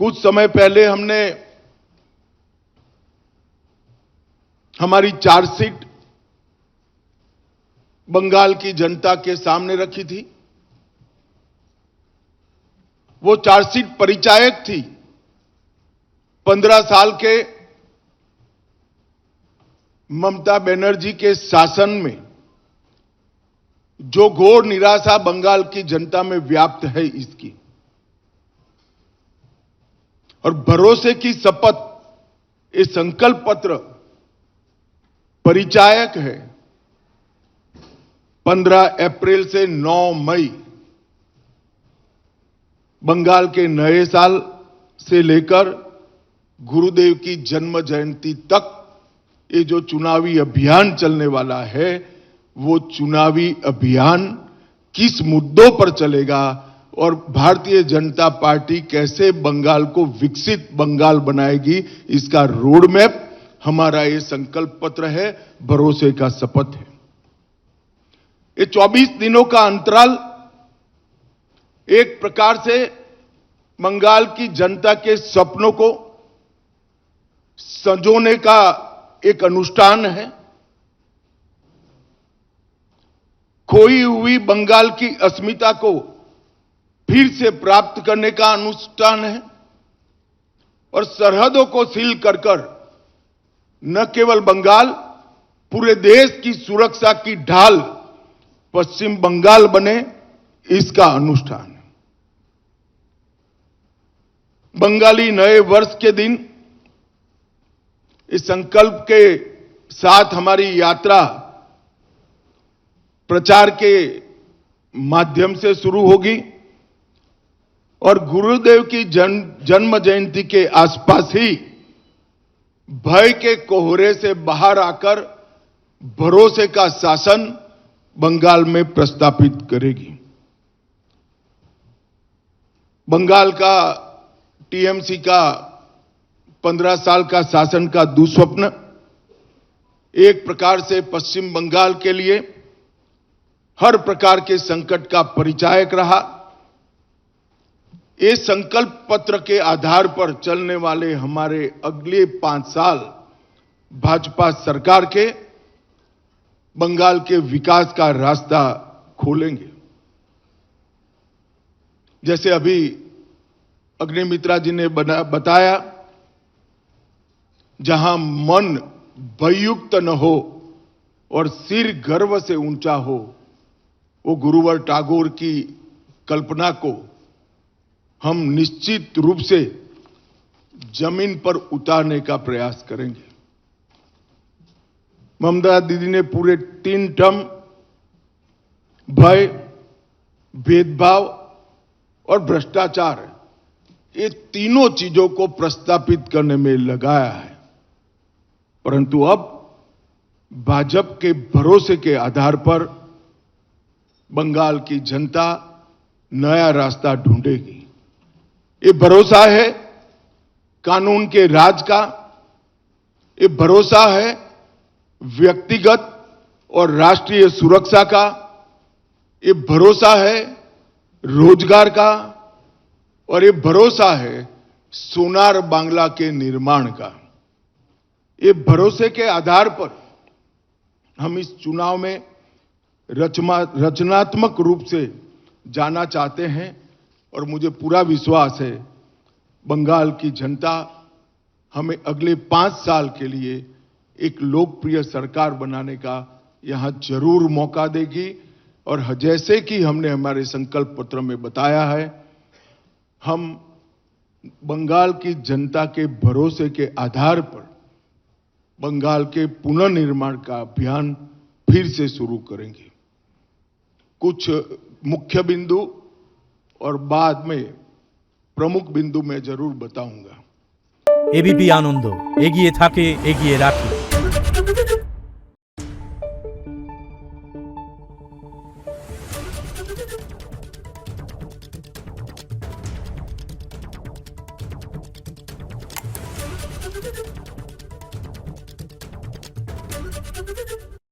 कुछ समय पहले हमने हमारी चार्जशीट बंगाल की जनता के सामने रखी थी। वो चार्जशीट परिचायक थी 15 साल के ममता बनर्जी के शासन में जो घोर निराशा बंगाल की जनता में व्याप्त है इसकी, और भरोसे की शपथ ये संकल्प पत्र परिचायक है। 15 अप्रैल से 9 मई बंगाल के नए साल से लेकर गुरुदेव की जन्म जयंती तक ये जो चुनावी अभियान चलने वाला है, वो चुनावी अभियान किस मुद्दों पर चलेगा और भारतीय जनता पार्टी कैसे बंगाल को विकसित बंगाल बनाएगी, इसका रोड मैप हमारा ये संकल्प पत्र है, भरोसे का शपथ है। ये 24 दिनों का अंतराल एक प्रकार से बंगाल की जनता के सपनों को संजोने का एक अनुष्ठान है। खोई हुई बंगाल की अस्मिता को फिर से प्राप्त करने का अनुष्ठान है और सरहदों को सील कर न केवल बंगाल, पूरे देश की सुरक्षा की ढाल पश्चिम बंगाल बने, इसका अनुष्ठान है। बंगाली नए वर्ष के दिन इस संकल्प के साथ हमारी यात्रा प्रचार के माध्यम से शुरू होगी और गुरुदेव की जन्म जयंती के आसपास ही भय के कोहरे से बाहर आकर भरोसे का शासन बंगाल में प्रस्थापित करेगी। बंगाल का टीएमसी का 15 साल का शासन का दुस्वप्न एक प्रकार से पश्चिम बंगाल के लिए हर प्रकार के संकट का परिचायक रहा। इस संकल्प पत्र के आधार पर चलने वाले हमारे अगले 5 साल भाजपा सरकार के बंगाल के विकास का रास्ता खोलेंगे। जैसे अभी अग्निमित्रा जी ने बताया, जहां मन भययुक्त न हो और सिर गर्व से ऊंचा हो, वो गुरुवर टैगोर की कल्पना को हम निश्चित रूप से जमीन पर उतारने का प्रयास करेंगे। ममता दीदी ने पूरे 3 टर्म भय, भेदभाव और भ्रष्टाचार, ये तीनों चीजों को प्रस्तापित करने में लगाया है, परंतु अब भाजपा के भरोसे के आधार पर बंगाल की जनता नया रास्ता ढूंढेगी। ये भरोसा है कानून के राज का, ये भरोसा है व्यक्तिगत और राष्ट्रीय सुरक्षा का, ये भरोसा है रोजगार का और ये भरोसा है सोनार बांग्ला के निर्माण का। ये भरोसे के आधार पर हम इस चुनाव में रचनात्मक रूप से जाना चाहते हैं और मुझे पूरा विश्वास है बंगाल की जनता हमें अगले 5 साल के लिए एक लोकप्रिय सरकार बनाने का यहां जरूर मौका देगी। और जैसे कि हमने हमारे संकल्प पत्र में बताया है, हम बंगाल की जनता के भरोसे के आधार पर बंगाल के पुनर्निर्माण का अभियान फिर से शुरू करेंगे। कुछ मुख्य बिंदु और बाद में प्रमुख बिंदु मैं जरूर बताऊंगा। एबीपी आनंद एगिए थाके एगिए राखे। Thank you.